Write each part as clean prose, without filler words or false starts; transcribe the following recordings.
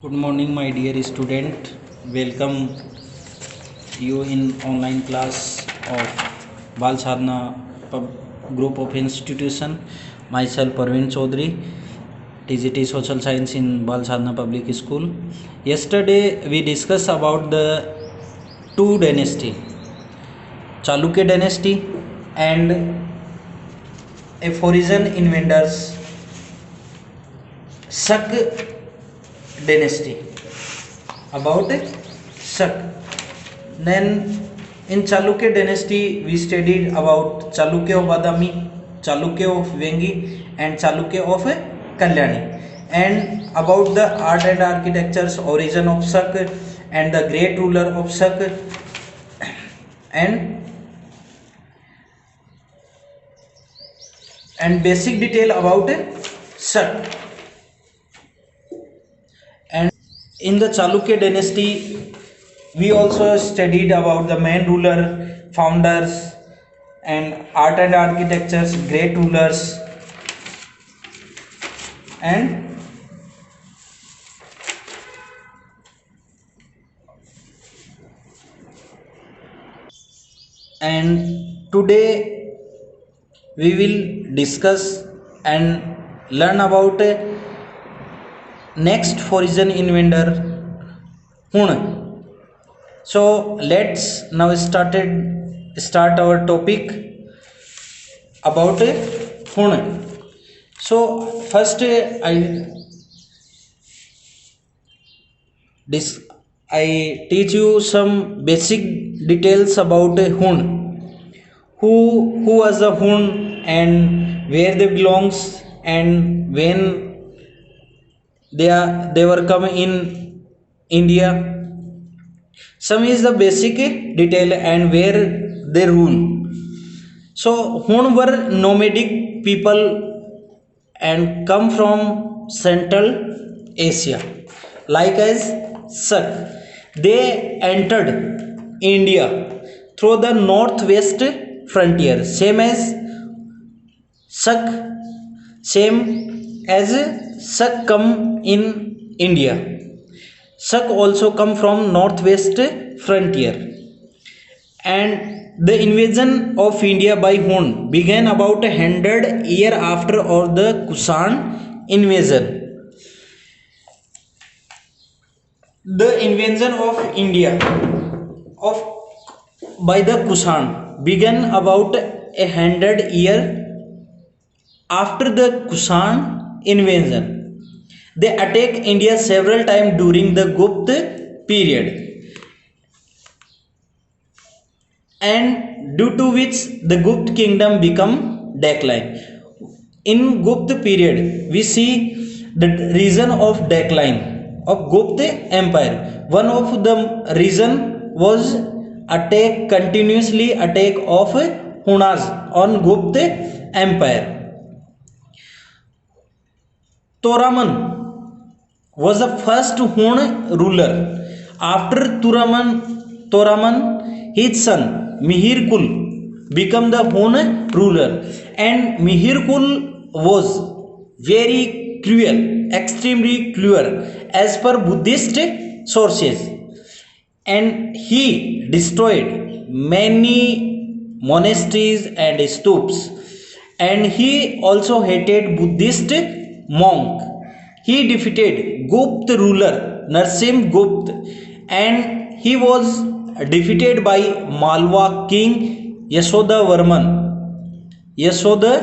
Good morning, my dear student. Welcome you in online class of Bal Sadhana group of institution. Myself, Parveen Chaudhary, TGT Social Science in Bal Sadhana Public School. Yesterday we discussed about the two dynasty, Chalukya dynasty and a foreign invaders Shak dynasty. About Shak. Then in Chalukya dynasty we studied about Chalukya of Badami, Chalukya of Vengi and Chalukya of Kalyani, and about the art and architecture's origin of Shak and the great ruler of Shak, and basic detail about Shak. And in the Chalukya dynasty we also studied about the main ruler, founders, and art and architectures, great rulers, and today we will discuss and learn about next foreign invader Hun. So let's now start our topic about Hun. So first I teach you some basic details about Hun. Who was the Hun and where they belongs and when they were coming in India. Some is the basic detail and where they rule. So Hun were nomadic people and come from Central Asia, like as Shak. They entered India through the northwest frontier, same as Shak come in India. Shak also come from northwest frontier, and the invasion of India by Hun began about 100 years after or the Kushan invasion. The invasion of India of by the Kushan began about 100 years after the Kushan invasion. They attacked India several times during the Gupta period, and due to which the Gupta kingdom become decline. In Gupta period, we see the reason of decline of Gupta empire. One of the reason was continuously attack of Hunas on Gupta empire. Toraman was the first Hun ruler. After Toraman, his son Mihirkul became the Hun ruler, and Mihirkul was very cruel, extremely cruel, as per Buddhist sources, and he destroyed many monasteries and stupas, and he also hated Buddhist monk. He defeated Gupta ruler Narsim Gupta, and he was defeated by Malwa king Yashoda Yashoda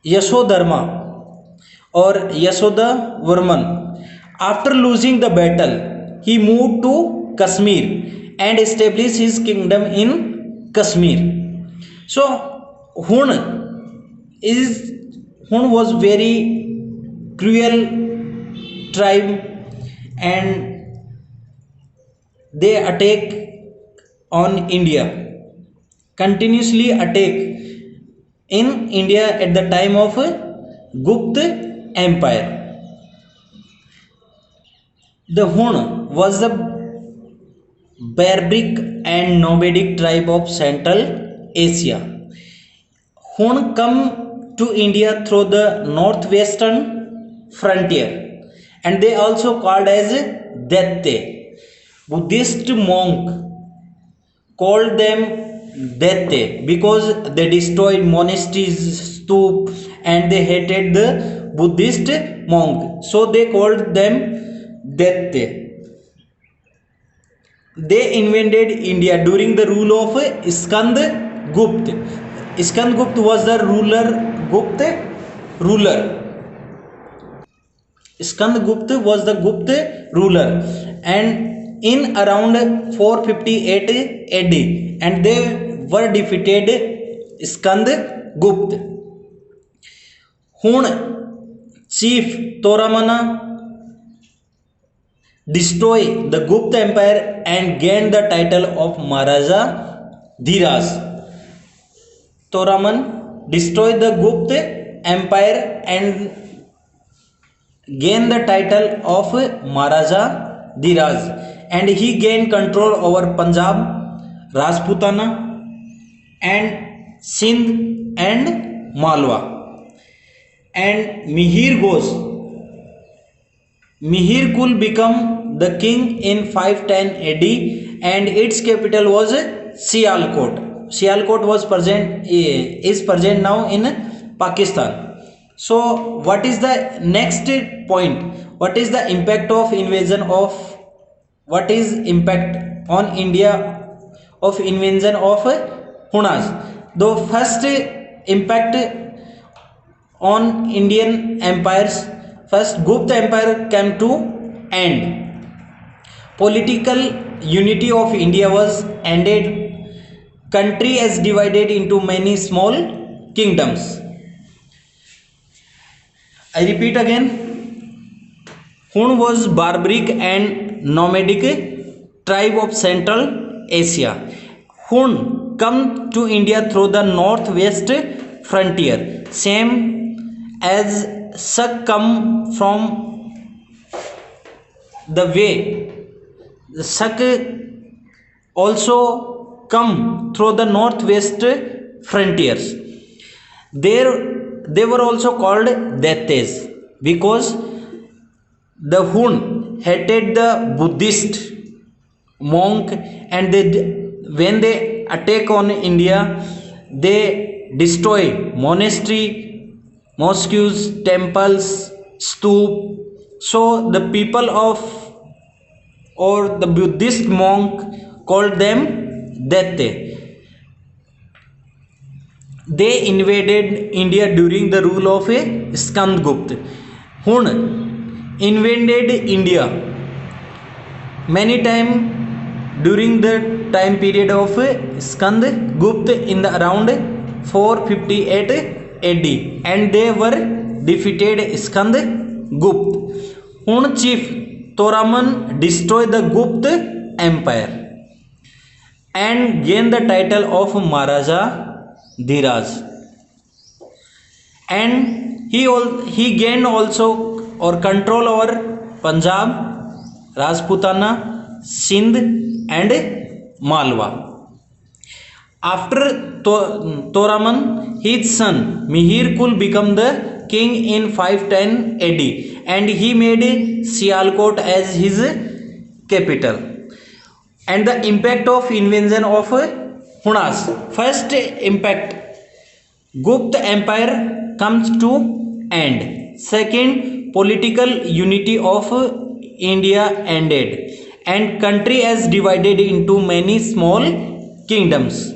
Yashodharma or Yashoda Varman. After losing the battle, he moved to Kashmir and established his kingdom in Kashmir. So Hun was very cruel tribe, and they attack on India, continuously attack in India at the time of Gupta empire. The Hun was the barbaric and nomadic tribe of Central Asia. Hun come to India through the northwestern frontier, and they also called as Datte. Buddhist monk called them Datte because they destroyed monasteries, stup, and they hated the Buddhist monk. So they called them Datte. They invaded India during the rule of Skand Gupta. Skand Gupta was the ruler. Skandagupta was the Gupta ruler, and in around 458 AD, and they were defeated Skandagupta. Hun chief Toramana destroyed the Gupta Empire and gained the title of Maharaja Dhiraj. Toraman destroyed the Gupta Empire and gained the title of Maharaja Dhiraj, and he gained control over Punjab, Rajputana, and Sindh and Malwa. And Mihir Kul became the king in 510 AD, and its capital was Sialkot. Sialkot is present now in Pakistan. So what is the next point? What is the impact on India of invasion of Hunas? The first impact on Indian empires, first Gupta Empire came to end. Political unity of India was ended. Country is divided into many small kingdoms. I repeat again, Hun was barbaric and nomadic tribe of Central Asia. Hun come to India through the northwest frontier, same as Sak come from the way. The Sak also come through the northwest frontiers. They were also called Dattes because the Hun hated the Buddhist monk, and when they attack on India, they destroy monastery, mosques, temples, stup. So the people or the Buddhist monk called them Datte. They invaded India during the rule of Skandagupta. Hun invaded India many times during the time period of Skandagupta in the around 458 AD, and they were defeated Skandagupta. Hun chief Toraman destroyed the Gupta Empire and gained the title of Maharaja Dhiraj, and he gained also or control over Punjab, Rajputana, Sindh and Malwa. After Toraman, his son Mihir Kul became the king in 510 AD, and he made Sialkot as his capital. And the impact of invasion of Hunas. First impact, Gupta Empire comes to end. Second, political unity of India ended, and country is divided into many small kingdoms.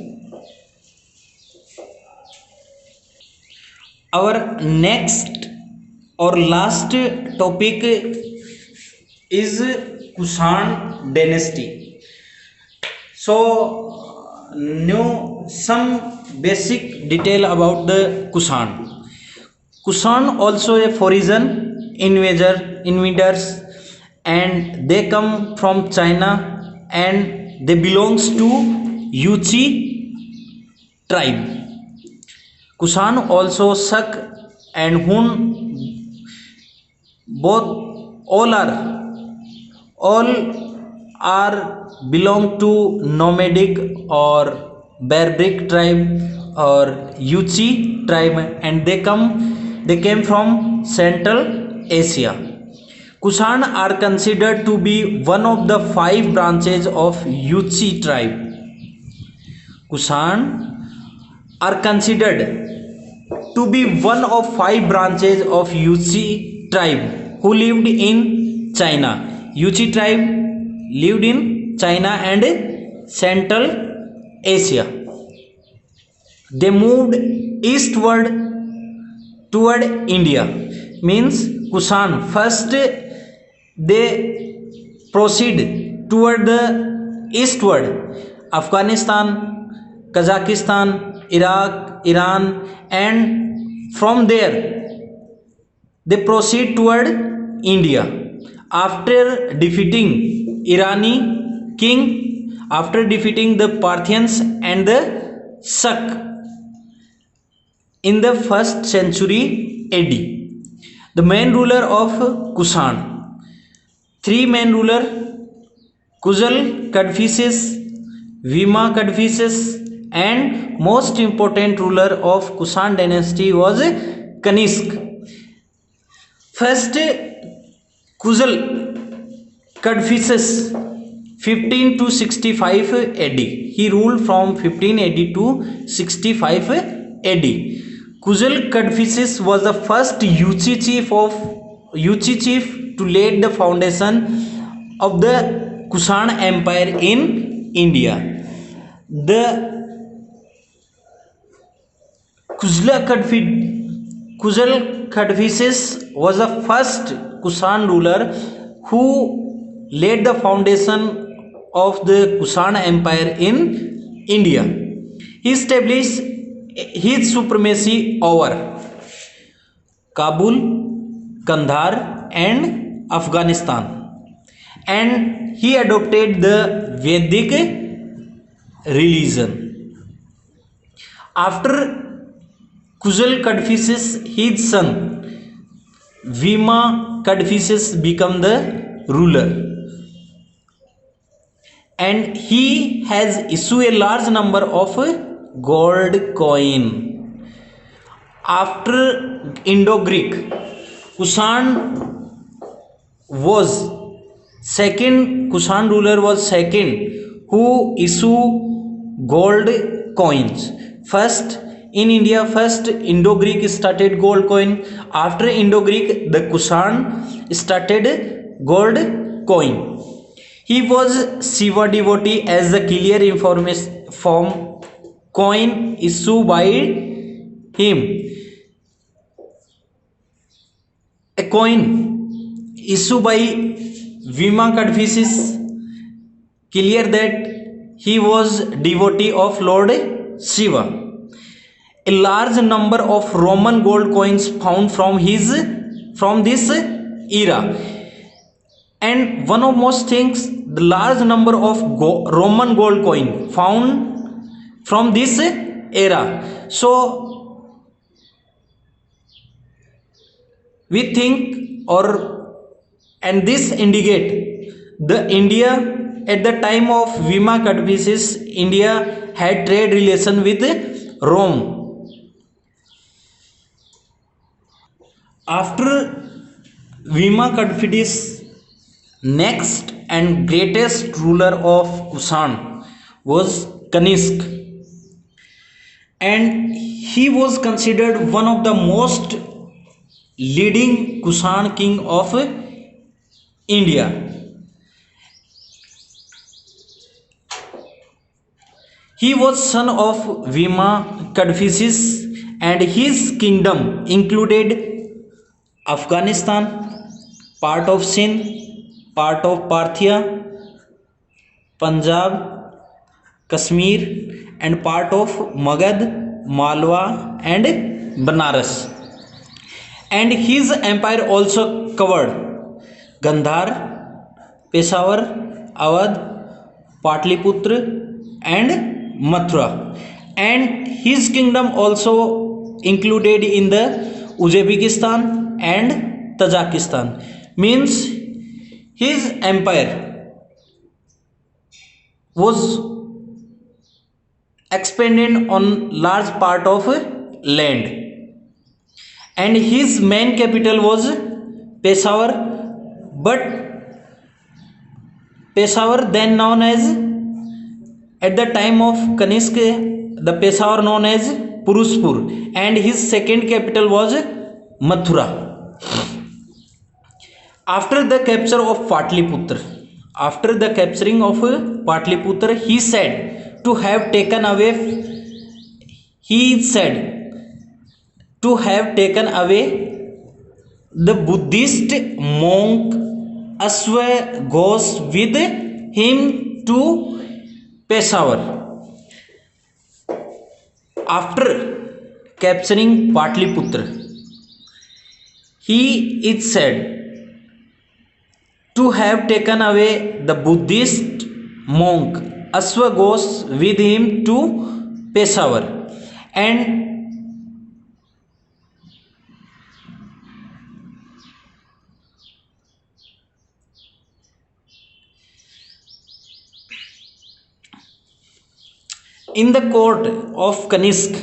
Our next or last topic is Kushan dynasty. So know some basic detail about the Kushan. Kushan also a foreign invaders, and they come from China, and they belongs to Yuchi tribe. Kushan also Sak and Hun all are belong to nomadic or barbaric tribe or Yuchi tribe, and they came from Central Asia. Kushan are considered to be one of the 5 branches of Yuchi tribe. Kushan are considered to be one of 5 branches of Yuchi tribe who lived in China. Yuchi tribe lived in China and Central Asia. They moved eastward toward India. Means Kushan first they proceed toward the eastward. Afghanistan, Kazakhstan, Iraq, Iran, and from there they proceed toward India. After defeating Irani king, after defeating the Parthians and the Shak in the 1st century AD, the main ruler of Kushan. 3 main ruler: Kuzal Kadphises, Vima Kadphises, and most important ruler of Kushan dynasty was Kanishk. First, Kuzal Kadphises 15 to 65 AD. He ruled from 15 AD to 65 AD. Kuzal Kadphises was the first Yuchi chief to lay the foundation of the Kushan Empire in India. The Kuzal Kadphises was the first Kushan ruler who laid the foundation of the Kushan Empire in India. He established his supremacy over Kabul, Kandahar, and Afghanistan, and he adopted the Vedic religion. After Kuzal Kadphises, his son Vima Kadphises became the ruler, and he has issued a large number of gold coin. After Indo-Greek, Kushan ruler was second who issue gold coins. First in India, first Indo-Greek started gold coin. After Indo-Greek, the Kushan started gold coin. He was Shiva devotee, as the clear information from coin issued by him. A coin issued by Vima Kadphises clear that he was devotee of Lord Shiva. A large number of Roman gold coins found from this era, and one of most things, the large number of Roman gold coin found from this era. So we think, and this indicate the India at the time of Vima Kadphises, India had trade relation with Rome. After Vima Kadphises, next and greatest ruler of Kushan was Kanishk, and he was considered one of the most leading Kushan king of India. He was son of Vima Kadphises, and his kingdom included Afghanistan, part of Sindh, part of Parthia, Punjab, Kashmir, and part of Magad, Malwa, and Banaras. And his empire also covered Gandhar, Peshawar, Awadh, Patliputra, and Mathura. And his kingdom also included in the Uzbekistan and Tajikistan. Means his empire was expanded on large part of land, and his main capital was Peshawar, but Peshawar then known as, at the time of Kanishk, the Peshawar known as Purushpur, and his second capital was Mathura. After the capture of Patliputra, after the capturing of Patliputra, he said to have taken away, the Buddhist monk Aswa Ghosh with him to Peshawar. After capturing Patliputra, he is said to have taken away the Buddhist monk Aswa Ghosh with him to Peshawar, and in the court of Kanishk,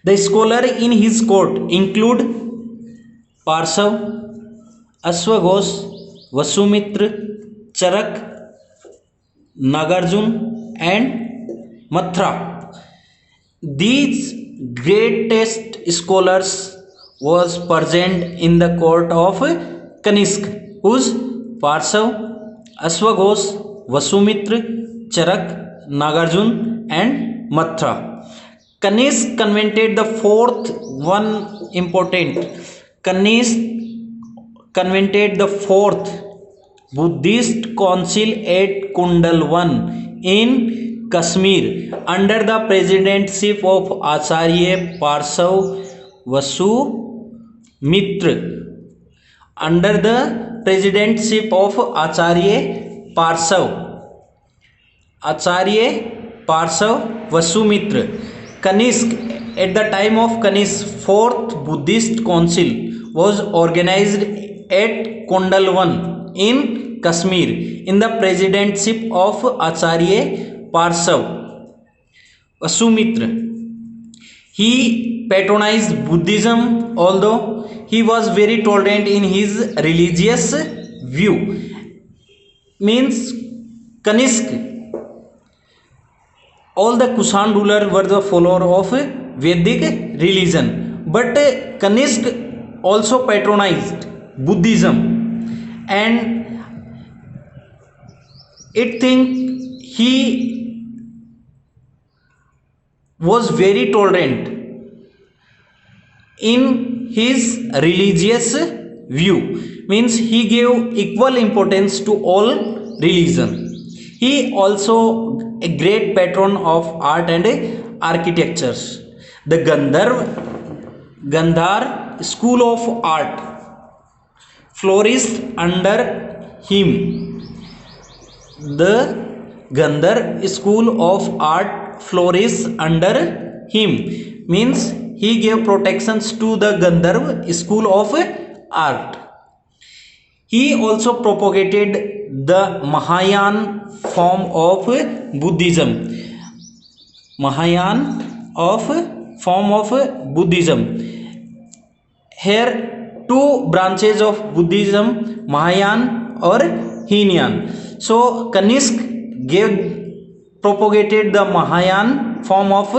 the scholar in his court include Parsav, Aswa Ghosh, Vasumitra, Charak, Nagarjun, and Mathra. These greatest scholars was present in the court of Kanishk, whose Parsav, Aswa Ghosh, Vasumitra, Charak, Nagarjun, and Mathra. Kanishk convened the fourth one important. Kanishk convened the fourth Buddhist council at Kundalwan in Kashmir under the presidency of Acharya Parsav Vasumitra. Under the presidency of Acharya Parsav Vasumitra. Kanishk, at the time of Kanishk, fourth Buddhist council was organized at Kundalwan in Kashmir in the presidency of Acharya Parsav Vasumitra. He patronized Buddhism, although he was very tolerant in his religious view. Means Kanishk, all the Kushan rulers were the follower of Vedic religion, but Kanishk also patronized Buddhism, and it think he was very tolerant in his religious view. Means he gave equal importance to all religion. He also a great patron of art and architectures. The Gandhar school of art flourished under him. The Gandhar school of art flourished under him. Means he gave protections to the Gandharva school of art. He also propagated the Mahayana form of Buddhism. Here two branches of Buddhism, Mahayana or Hinayan. So Kanishk propagated the Mahayana form of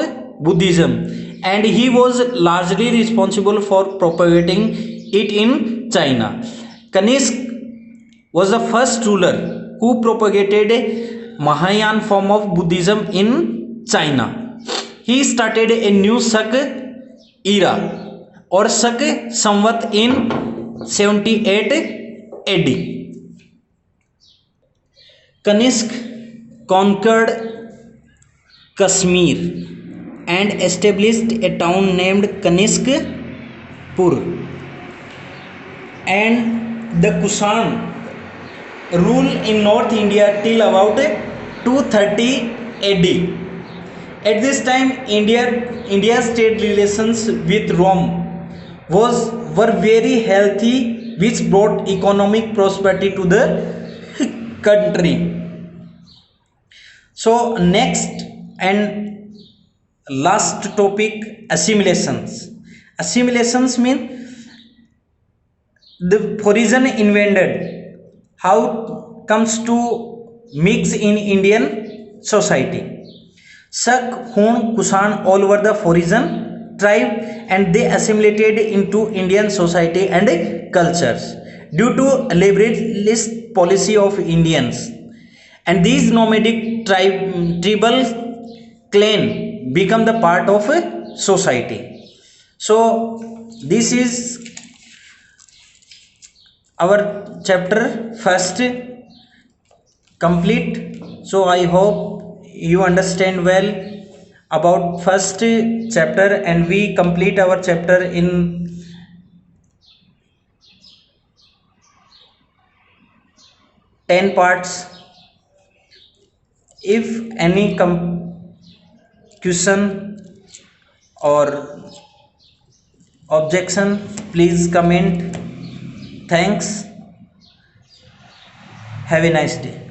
Buddhism, and he was largely responsible for propagating it in China. Kanishk was the first ruler who propagated Mahayana form of Buddhism in China. He started a new Shak era or Shak Samvat in 78 AD. Kanishk conquered Kashmir and established a town named Kanishkpur, and the Kushan rule in North India till about 230 AD. At this time, India's trade relations with Rome were very healthy, which brought economic prosperity to the country. So next and last topic, assimilations. Assimilations mean the foreign invented, how comes to mix in Indian society. Shak, Hun, Kusan all over the foreign tribe and they assimilated into Indian society and cultures due to liberalist policy of Indians. And these nomadic tribal clan become the part of a society. So this is our chapter first complete. So I hope you understand well about first chapter, and we complete our chapter in 10 parts. If any question or objection, please comment. Thanks. Have a nice day.